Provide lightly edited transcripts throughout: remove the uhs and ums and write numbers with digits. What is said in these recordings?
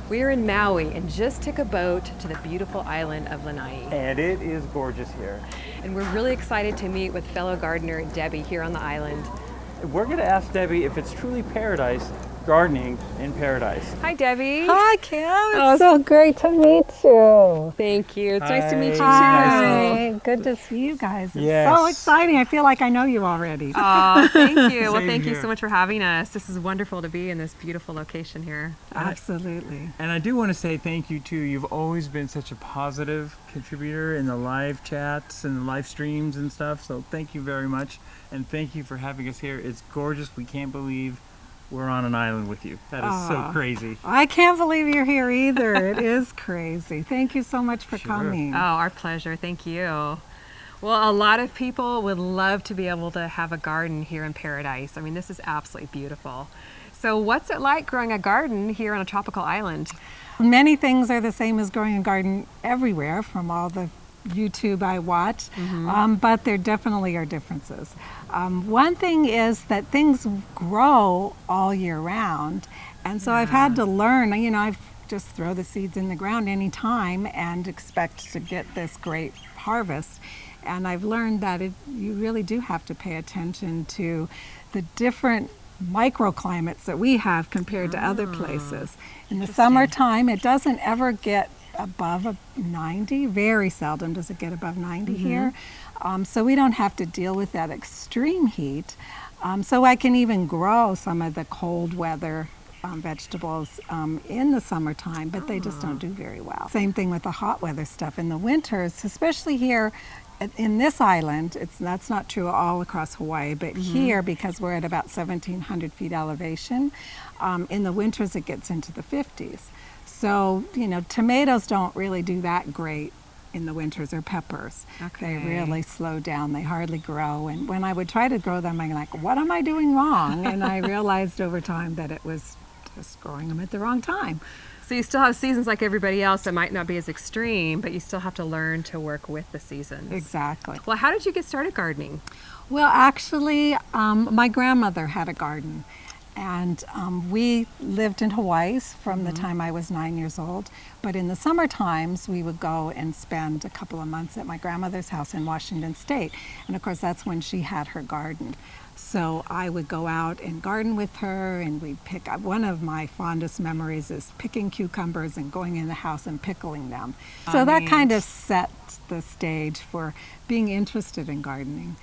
We're in Maui and just took a boat to the beautiful island of Lanai. And it is gorgeous here. And we're really excited to meet with fellow gardener Debbie here on the island. We're going to ask Debbie if it's truly paradise gardening in paradise. Hi, Debbie. Hi, Kim. It's so great to meet you. Thank you. It's nice to meet you too. Hi. Good to see you guys. It's Yes. so exciting. I feel like I know you already. Aw, thank you. Well, Same thank you here. so much for having us. This is wonderful to be in this beautiful location here. Absolutely. And I do want to say thank you too. You've always been such a positive contributor in the live chats and the live streams and stuff. So thank you very much. And thank you for having us here. It's gorgeous. We can't believe we're on an island with you. That is so Aw. crazy. I can't believe you're here either. It is crazy. Thank you so much for Sure. coming. Oh, our pleasure. Thank you. Well, a lot of people would love to be able to have a garden here in paradise. I mean, this is absolutely beautiful. So what's it like growing a garden here on a tropical island? Many things are the same as growing a garden everywhere from all the YouTube I watch, but there definitely are differences. One thing is that things grow all year round, and so I've had to learn, I just throw the seeds in the ground anytime and expect to get this great harvest. And I've learned that you really do have to pay attention to the different microclimates that we have compared to other places. In the summertime, it doesn't ever get above 90. Very seldom does it get above 90 here. So we don't have to deal with that extreme heat. So I can even grow some of the cold weather vegetables in the summertime, but they just don't do very well. Same thing with the hot weather stuff. In the winters, especially here in this island, that's not true all across Hawaii, but here, because we're at about 1,700 feet elevation, in the winters it gets into the 50s. So, tomatoes don't really do that great in the winters, or peppers. Okay. They really slow down. They hardly grow. And when I would try to grow them, I'm like, what am I doing wrong? And I realized over time that it was just growing them at the wrong time. So you still have seasons like everybody else that might not be as extreme, but you still have to learn to work with the seasons. Exactly. Well, how did you get started gardening? Well, actually, my grandmother had a garden. And we lived in Hawaii from the time I was 9 years old. But in the summer times, we would go and spend a couple of months at my grandmother's house in Washington State. And of course, that's when she had her garden. So I would go out and garden with her, and we'd pick up. One of my fondest memories is picking cucumbers and going in the house and pickling them. So that kind of set the stage for being interested in gardening.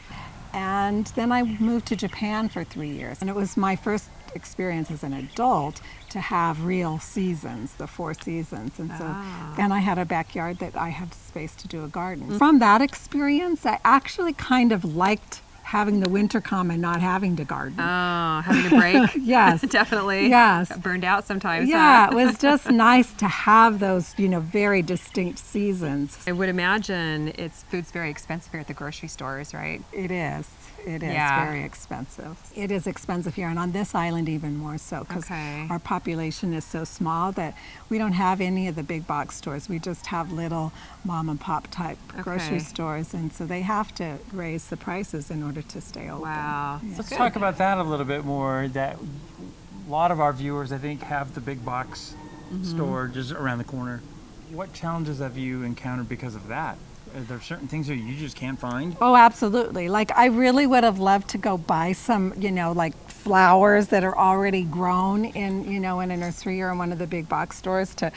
And then I moved to Japan for 3 years. And it was my first experience as an adult to have real seasons, the 4 seasons. And so then I had a backyard that I had space to do a garden. From that experience, I actually kind of liked having the winter come and not having to garden. Oh, having a break? Yes. Definitely. Yes. Got burned out sometimes. Yeah, huh? it was just nice to have those, very distinct seasons. I would imagine food's very expensive here at the grocery stores, right? It is. It is Yeah. very expensive. It is expensive here, and on this island even more so, because Okay. our population is so small that we don't have any of the big box stores. We just have little mom and pop type grocery Okay. stores, and so they have to raise the prices in order to stay open. Wow. Yeah. Let's talk about that a little bit more. That a lot of our viewers, I think, have the big box store just around the corner. What challenges have you encountered because of that? Are there certain things that you just can't find? Oh, absolutely. Like, I really would have loved to go buy some, like flowers that are already grown in, in a nursery or in one of the big box stores to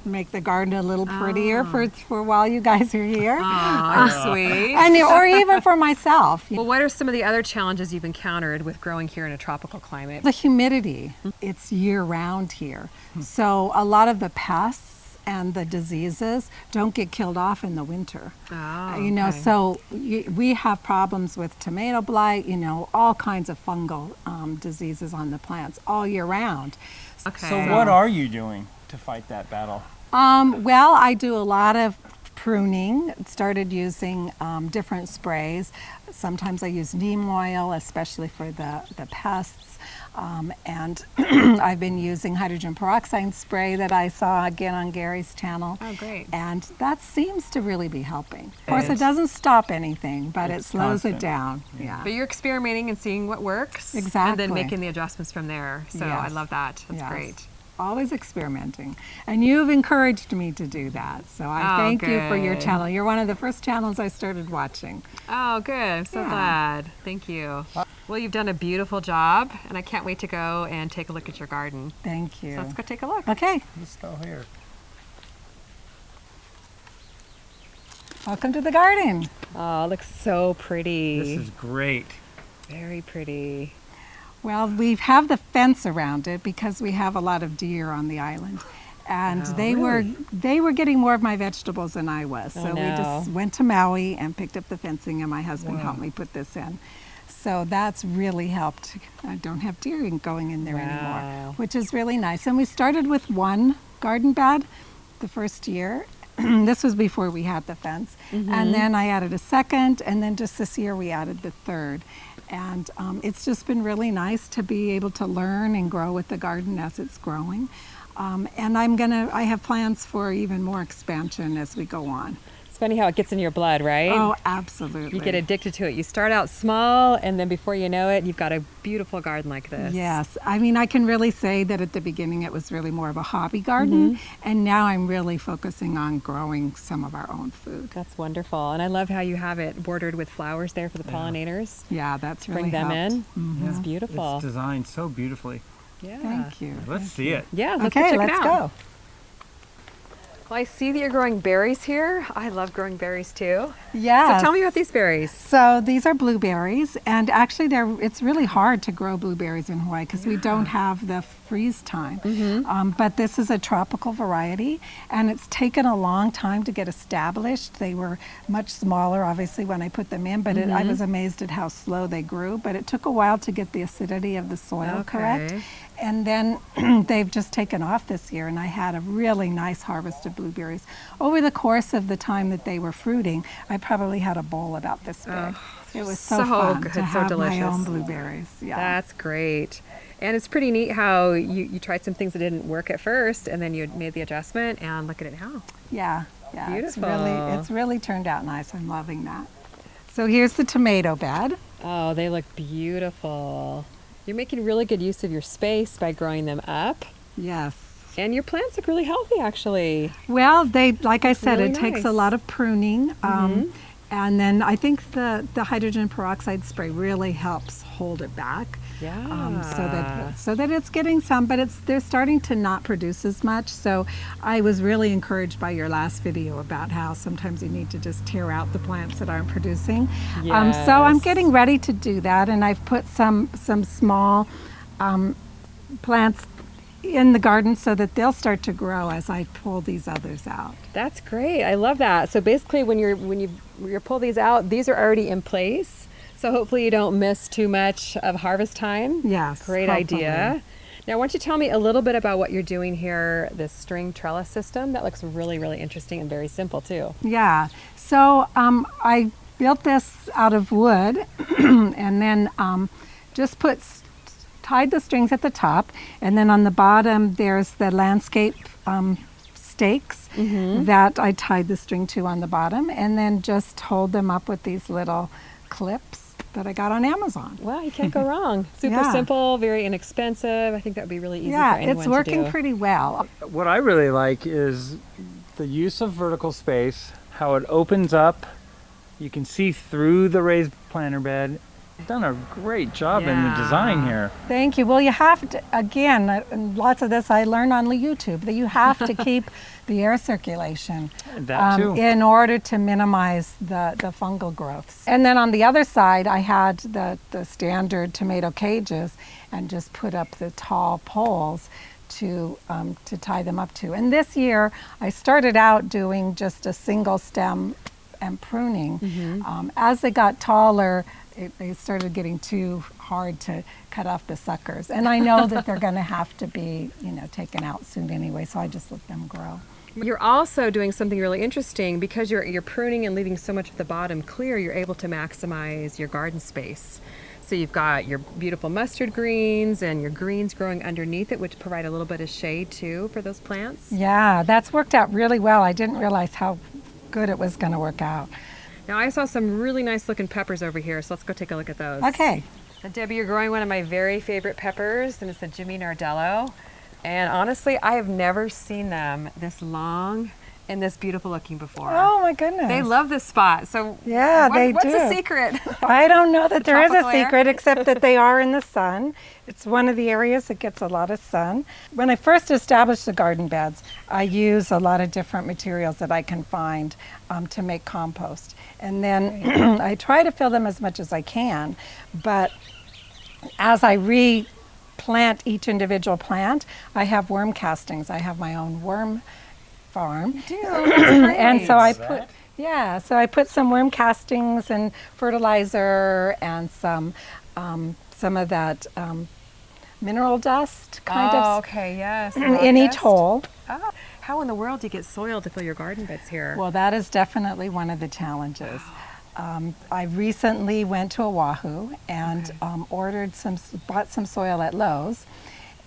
make the garden a little prettier for while you guys are here. Oh, sweet. Or even for myself. Well, what are some of the other challenges you've encountered with growing here in a tropical climate? The humidity, it's year round here. So a lot of the pests and the diseases don't get killed off in the winter. Oh, okay. So we have problems with tomato blight, all kinds of fungal diseases on the plants all year round. Okay. So what are you doing to fight that battle? Well, I do a lot of pruning, started using different sprays. Sometimes I use neem oil, especially for the pests. And I've been using hydrogen peroxide spray that I saw again on Gary's channel. Oh, great. And that seems to really be helping. Of course, It's- it doesn't stop anything, but it it's slows constant. it down. Yeah. But you're experimenting and seeing what works. And Exactly. then making the adjustments from there. So I Yes. love that. That's Yes. great. always experimenting. And you've encouraged me to do that. So I Oh, thank you for your good. channel. You're one of the first channels I started watching. Oh, good. I'm so Yeah. glad. Thank you. Well, you've done a beautiful job, and I can't wait to go and take a look at your garden. Thank you. So let's go take a look. Okay, He's still here. welcome to the garden. Oh, it looks so pretty. This is great. Very pretty. Well, we have the fence around it because we have a lot of deer on the island. And Oh, they were getting more of my vegetables than I was. Oh, So we no. just went to Maui and picked up the fencing, and my husband Wow. helped me put this in. So that's really helped. I don't have deer going in there Wow. anymore, which is really nice. And we started with one garden bed the first year. This was before we had the fence. Mm-hmm. And then I added a second, and then just this year we added the third. And it's just been really nice to be able to learn and grow with the garden as it's growing. And I have plans for even more expansion as we go on. It's funny how it gets in your blood, right? Oh, absolutely. You get addicted to it. You start out small, and then before you know it, you've got a beautiful garden like this. Yes. I mean, I can really say that at the beginning it was really more of a hobby garden, and now I'm really focusing on growing some of our own food. That's wonderful. And I love how you have it bordered with flowers there for the pollinators. Yeah, that's To really bring them helped. in. It's beautiful. It's designed so beautifully. Yeah. Thank you. Let's see it. Yeah, let's Okay, go check let's it out. go. Well, I see that you're growing berries here. I love growing berries too. Yes. So tell me about these berries. So these are blueberries, and actually it's really hard to grow blueberries in Hawaii because we don't have the freeze time. But this is a tropical variety, and it's taken a long time to get established. They were much smaller, obviously, when I put them in, but I was amazed at how slow they grew. But it took a while to get the acidity of the soil correct. Okay. And then they've just taken off this year, and I had a really nice harvest of blueberries. Over the course of the time that they were fruiting, I probably had a bowl about this big. It was so, so fun good, to so have my own delicious. blueberries. Yeah. That's great. And it's pretty neat how you tried some things that didn't work at first, and then you made the adjustment, and look at it now. Yeah. Beautiful. It's really turned out nice. I'm loving that. So here's the tomato bed. Oh, they look beautiful. You're making really good use of your space by growing them up. Yes. And your plants look really healthy, actually. Well, like I said, Really it takes a nice. lot of pruning. And then I think the hydrogen peroxide spray really helps hold it back. Yeah. So that it's getting some, but they're starting to not produce as much. So I was really encouraged by your last video about how sometimes you need to just tear out the plants that aren't producing. So I'm Yes. getting ready to do that, and I've put some small plants in the garden so that they'll start to grow as I pull these others out. That's great. I love that. So basically, when you pull these out, these are already in place. So hopefully you don't miss too much of harvest time. Yes, Great hopefully. idea. Now, why don't you tell me a little bit about what you're doing here, this string trellis system? That looks really, really interesting and very simple too. Yeah. So I built this out of wood and then just tied the strings at the top, and then on the bottom there's the landscape stakes that I tied the string to on the bottom, and then just hold them up with these little clips that I got on Amazon. Wow, you can't go wrong. Super Yeah. simple, very inexpensive. I think that would be really easy Yeah, for anyone it's to working do. pretty well. What I really like is the use of vertical space, how it opens up. You can see through the raised planter bed. You've done a great job in the design Yeah. here. Thank you. Well, you have to, again, and lots of this I learned on YouTube, that you have to keep the air circulation That too. in order to minimize the fungal growths. And then on the other side, I had the standard tomato cages and just put up the tall poles to tie them up to. And this year, I started out doing just a single stem and pruning. As they got taller, they started getting too hard to cut off the suckers. And I know that they're going to have to be, taken out soon anyway, so I just let them grow. You're also doing something really interesting because you're pruning and leaving so much of the bottom clear. You're able to maximize your garden space. So you've got your beautiful mustard greens and your greens growing underneath it, which provide a little bit of shade too for those plants. Yeah, that's worked out really well. I didn't realize how good it was going to work out. Now I saw some really nice looking peppers over here, so let's go take a look at those. Okay. Now, Debbie, you're growing one of my very favorite peppers, and it's the Jimmy Nardello. And honestly, I have never seen them this long and this beautiful looking before. Oh my goodness. They love this spot. So Yeah, they what's do. the secret? I don't know that there is a tropical air? secret except that they are in the sun. It's one of the areas that gets a lot of sun. When I first established the garden beds, I use a lot of different materials that I can find to make compost. And then I try to fill them as much as I can, but as I replant each individual plant, I have worm castings. I have my own worm farm. And so I put some worm castings and fertilizer and some of that mineral dust kind of okay, yes. in each hole. Oh, how in the world do you get soil to fill your garden beds here? Well, that is definitely one of the challenges. I recently went to Oahu and bought some soil at Lowe's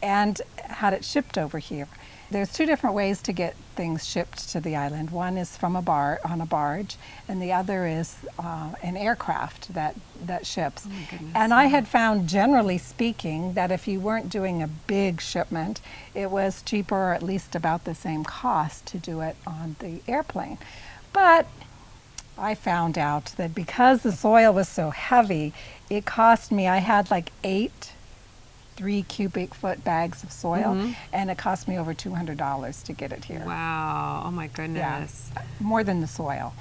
and had it shipped over here. There's two different ways to get things shipped to the island. One is from on a barge, and the other is an aircraft that ships. Oh my goodness. And I had found, generally speaking, that if you weren't doing a big shipment, it was cheaper, or at least about the same cost, to do it on the airplane. But I found out that because the soil was so heavy, it cost me, I had like 8 3-cubic-foot bags of soil, and it cost me over $200 to get it here. Wow, oh my goodness. More than the soil.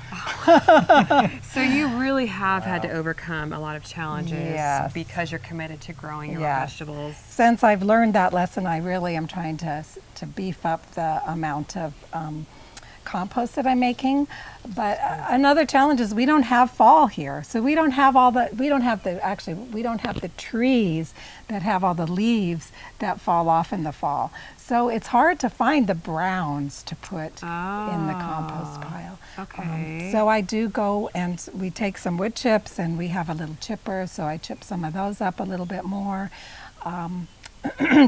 So you really have had to overcome a lot of challenges Yes. because you're committed to growing your Yes. vegetables. Since I've learned that lesson, I really am trying to beef up the amount of compost that I'm making. But another challenge is we don't have fall here. So we don't have the trees that have all the leaves that fall off in the fall. So it's hard to find the browns to put in the compost pile. Okay. So I do go and we take some wood chips and we have a little chipper, so I chip some of those up a little bit more.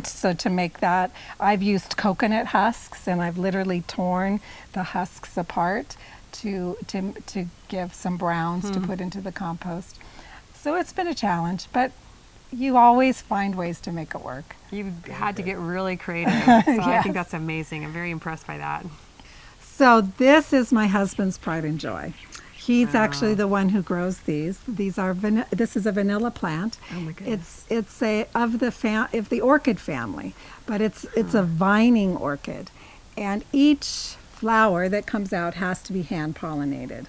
So to make that, I've used coconut husks, and I've literally torn the husks apart to give some browns to put into the compost. So it's been a challenge, but you always find ways to make it work. You've had to get really creative. So I think that's amazing. I'm very impressed by that. So this is my husband's pride and joy. He's actually the one who grows these. This is a vanilla plant. Oh my goodness. It's of the orchid family, but it's a vining orchid, and each flower that comes out has to be hand pollinated.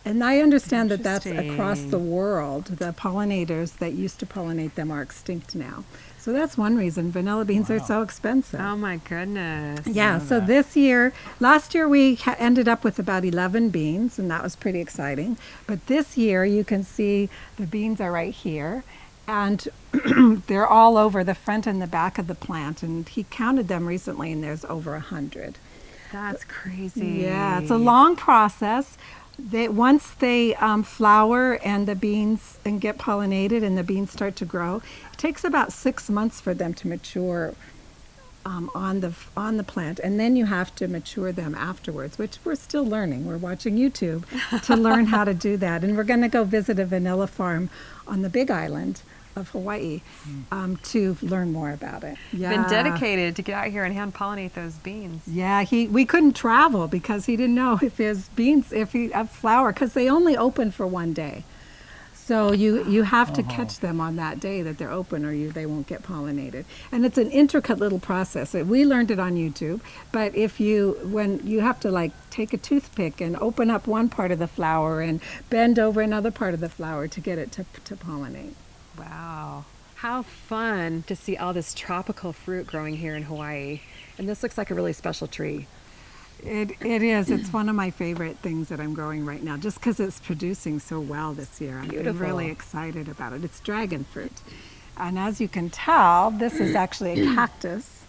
And I understand that that's across the world. The pollinators that used to pollinate them are extinct now. So that's one reason vanilla beans are so expensive. Oh my goodness. Yeah, so last year we ended up with about 11 beans, and that was pretty exciting. But this year you can see the beans are right here, and they're all over the front and the back of the plant. And he counted them recently, and there's over 100. That's crazy. Yeah, it's a long process. Once they flower and the beans and get pollinated and the beans start to grow, it takes about 6 months for them to mature on the plant, and then you have to mature them afterwards, which we're still learning. We're watching YouTube to learn how to do that, and we're going to go visit a vanilla farm on the Big Island of Hawaii to learn more about it. Yeah. Been dedicated to get out here and hand pollinate those beans. Yeah, we couldn't travel because he didn't know if he had flower, because they only open for one day. So you have to catch them on that day that they're open, or they won't get pollinated. And it's an intricate little process. We learned it on YouTube, but when you have to take a toothpick and open up one part of the flower and bend over another part of the flower to get it to pollinate. Wow. How fun to see all this tropical fruit growing here in Hawaii. And this looks like a really special tree. It is. It's one of my favorite things that I'm growing right now, just because it's producing so well this year. I'm really excited about it. It's dragon fruit. And as you can tell, this is actually a cactus.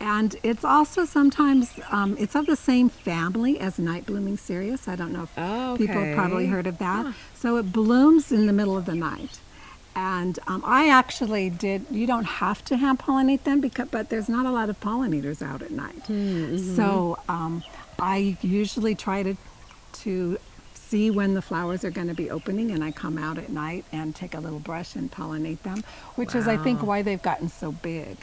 And it's also sometimes, it's of the same family as night blooming cereus. I don't know if people have probably heard of that. Huh. So it blooms in the middle of the night. And I actually you don't have to hand pollinate them, but there's not a lot of pollinators out at night. Mm-hmm. So I usually try to see when the flowers are going to be opening, and I come out at night and take a little brush and pollinate them, which is, I think, Wow. why they've gotten so big.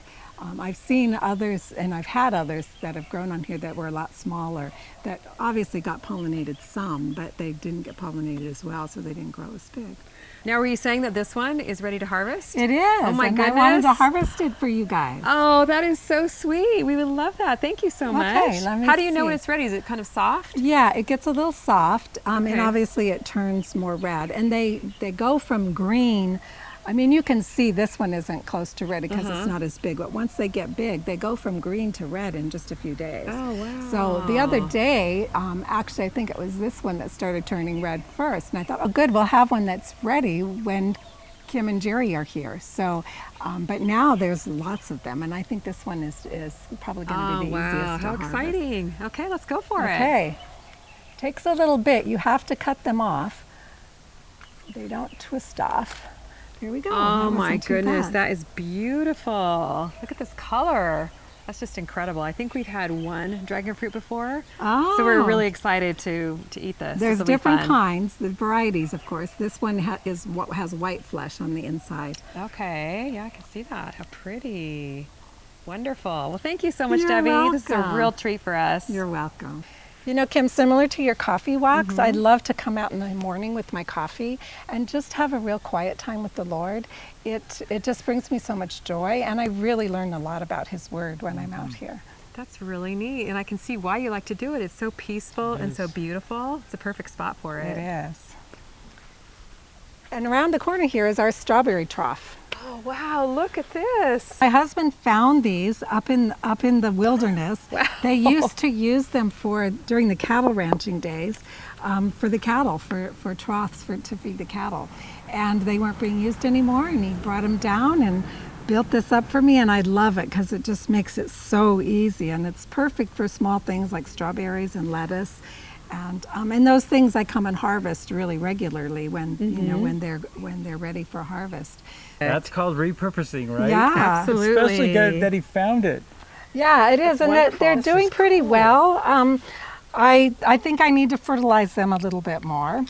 I've seen others, and I've had others that have grown on here that were a lot smaller, that obviously got pollinated some, but they didn't get pollinated as well, so they didn't grow as big. Now, were you saying that this one is ready to harvest? It is. Oh my and I wanted to goodness. harvest it for you guys. Oh, that is so sweet. We would love that. Thank you so much. Okay, let me How do you know when see. it's ready? Is it kind of soft? Yeah, it gets a little soft, Okay. and obviously it turns more red. And they go from green. I mean, you can see this one isn't close to ready because it's not as big, but once they get big, they go from green to red in just a few days. Oh, wow. So the other day, actually, I think it was this one that started turning red first. And I thought, oh, good, we'll have one that's ready when Kim and Jerry are here. So, but now there's lots of them, and I think this one is probably going to Oh, be the wow. easiest to How harvest. exciting. Okay, let's go for it. Okay. Takes a little bit. You have to cut them off. They don't twist off. Here we go. Oh That my wasn't too goodness, bad. that is beautiful. Look at this color. That's just incredible. I think we've had one dragon fruit before. So we're Oh. really excited to eat this. There's This'll be different fun. kinds, the varieties, of course. This one is what has white flesh on the inside. Okay, yeah, I can see that. How pretty. Wonderful. Well, thank you so much, You're Debbie. This is a welcome. real treat for us. You're welcome. You know, Kim, similar to your coffee walks, Mm-hmm. I'd love to come out in the morning with my coffee and just have a real quiet time with the Lord. It just brings me so much joy, and I really learn a lot about His Word when I'm Mm-hmm. out here. That's really neat, and I can see why you like to do it. It's so peaceful and so is. beautiful. It's a perfect spot for it. It is. And around the corner here is our strawberry trough. Oh wow! Look at this. My husband found these up in the wilderness. Wow. They used to use them during the cattle ranching days, for the cattle, for troughs to feed the cattle, and they weren't being used anymore. And he brought them down and built this up for me, and I love it because it just makes it so easy, and it's perfect for small things like strawberries and lettuce. And those things I come and harvest really regularly when you know when they're ready for harvest. That's called repurposing, right? Yeah. Absolutely. Especially good that he found it. Yeah, it is, and they're This doing is pretty well. I think I need to fertilize them a little bit more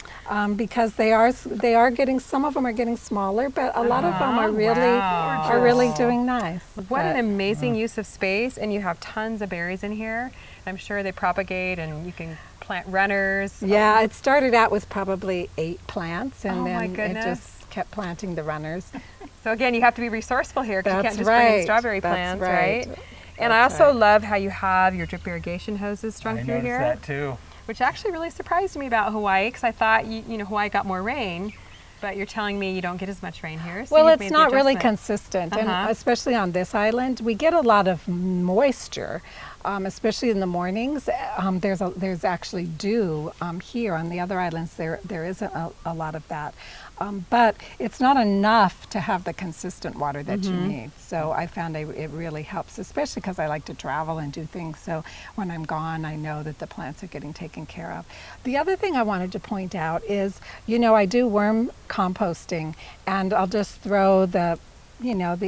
because they are getting, some of them are getting smaller, but a lot of them are really doing nice. What an But- amazing use of space, and you have tons of berries in here. I'm sure they propagate, and you can plant runners. Yeah, it started out with probably 8 plants, and Oh my then it goodness. just kept planting the runners. So again, you have to be resourceful here because you That's can't just bring in right. strawberry That's plants, right. right? And I That's also right. love how you have your drip irrigation hoses strung I through noticed here, that too. which actually really surprised me about Hawaii because I thought Hawaii got more rain, but you're telling me you don't get as much rain here. So Well, you've it's made the not really adjustment. consistent, Uh-huh. and especially on this island, we get a lot of moisture, especially in the mornings. There's actually dew here. On the other islands, there isn't a lot of that, but it's not enough to have the consistent water that you need. So I found it really helps, especially because I like to travel and do things. So when I'm gone, I know that the plants are getting taken care of. The other thing I wanted to point out is, I do worm composting, and I'll just throw the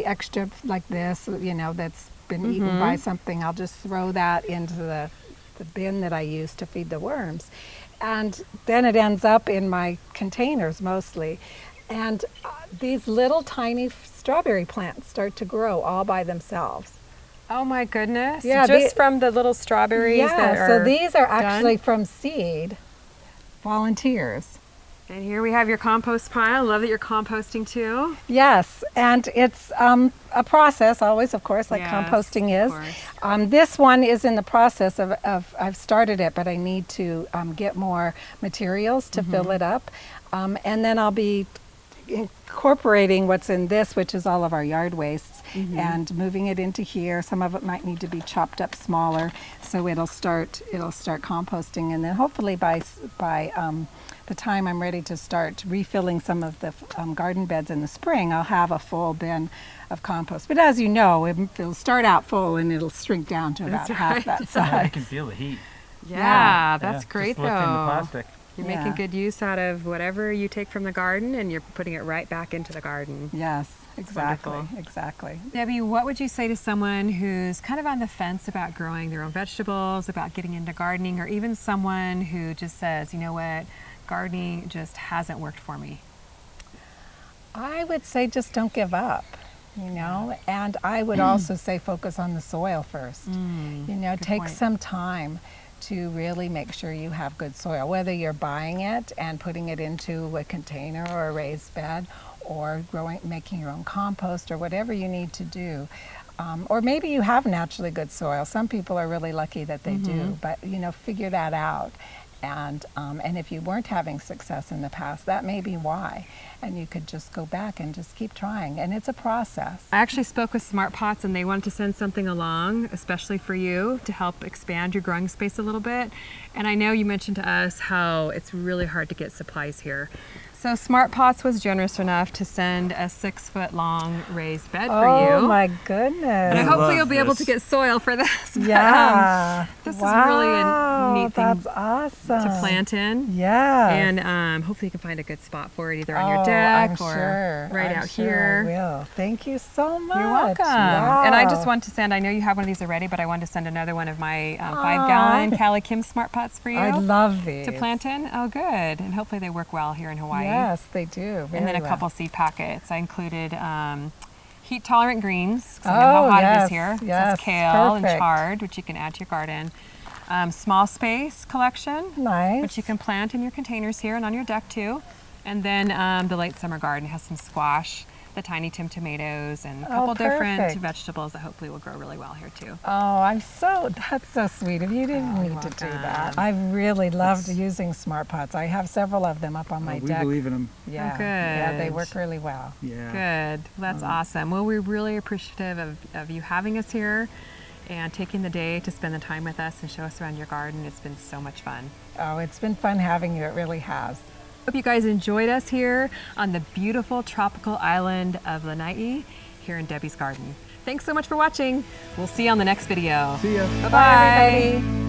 extra like this, that's been eaten by something. I'll just throw that into the bin that I use to feed the worms. And then it ends up in my containers mostly. And these little tiny strawberry plants start to grow all by themselves. Oh my goodness! Yeah, just from the little strawberries that Yeah, are so these are done? actually from seed volunteers. And here we have your compost pile. I love that you're composting too. Yes, and it's a process always, of course, like Yes, composting of is. course. This one is in the process of I've started it, but I need to get more materials to fill it up. And then I'll be incorporating what's in this, which is all of our yard wastes, and moving it into here. Some of it might need to be chopped up smaller, so it'll start composting, and then hopefully by the time I'm ready to start refilling some of the garden beds in the spring, I'll have a full bin of compost. But as you know, it'll start out full and it'll shrink down to about half that I size. can feel the heat. Yeah, that's Yeah, great just lifting the though. plastic. You're Yeah. making good use out of whatever you take from the garden, and you're putting it right back into the garden. Yes, exactly, wonderful. exactly. Debbie, what would you say to someone who's kind of on the fence about growing their own vegetables, about getting into gardening, or even someone who just says, you know what, gardening just hasn't worked for me? I would say just don't give up, you know, and I would also say focus on the soil first. You know, good take point. some time to really make sure you have good soil, whether you're buying it and putting it into a container or a raised bed, or making your own compost, or whatever you need to do. Or maybe you have naturally good soil. Some people are really lucky that they do, but you know, figure that out. And if you weren't having success in the past, that may be why. And you could just go back and just keep trying. And it's a process. I actually spoke with Smart Pots and they wanted to send something along, especially for you, to help expand your growing space a little bit. And I know you mentioned to us how it's really hard to get supplies here. So Smart Pots was generous enough to send a 6-foot long raised bed for you. Oh my goodness. And I hopefully you'll be able to get soil for this. But, Yeah. this is really a neat thing That's awesome. to plant in. Yes. And hopefully you can find a good spot for it, either on your Oh, deck I'm or sure. right I'm out sure here. I will. Thank you so much. You're welcome. Wow. And I just want to send, I know you have one of these already, but I wanted to send another one of my 5-gallon Cali Kim Smart Pots for you I love these. to plant in. Oh, good. And hopefully they work well here in Hawaii. Yes, they do. And Very then a well. couple seed packets. I included heat tolerant greens, 'cause I know how hot it is here. So yes, it's kale and perfect. chard, which you can add to your garden. Small space collection, Nice. which you can plant in your containers here and on your deck too. And then the late summer garden has some squash, the tiny Tim tomatoes, and a couple different perfect. vegetables that hopefully will grow really well here too. Oh, that's so sweet of you. You didn't need to do that. I really loved using Smart Pots. I have several of them up on my we deck. believe in them. Yeah. good. Yeah, they work really well. Yeah. Good. Well, that's awesome. Well, we're really appreciative of you having us here and taking the day to spend the time with us and show us around your garden. It's been so much fun. Oh, it's been fun having you. It really has. Hope you guys enjoyed us here on the beautiful tropical island of Lanai here in Debbie's garden. Thanks so much for watching. We'll see you on the next video. See ya. Bye-bye, everybody.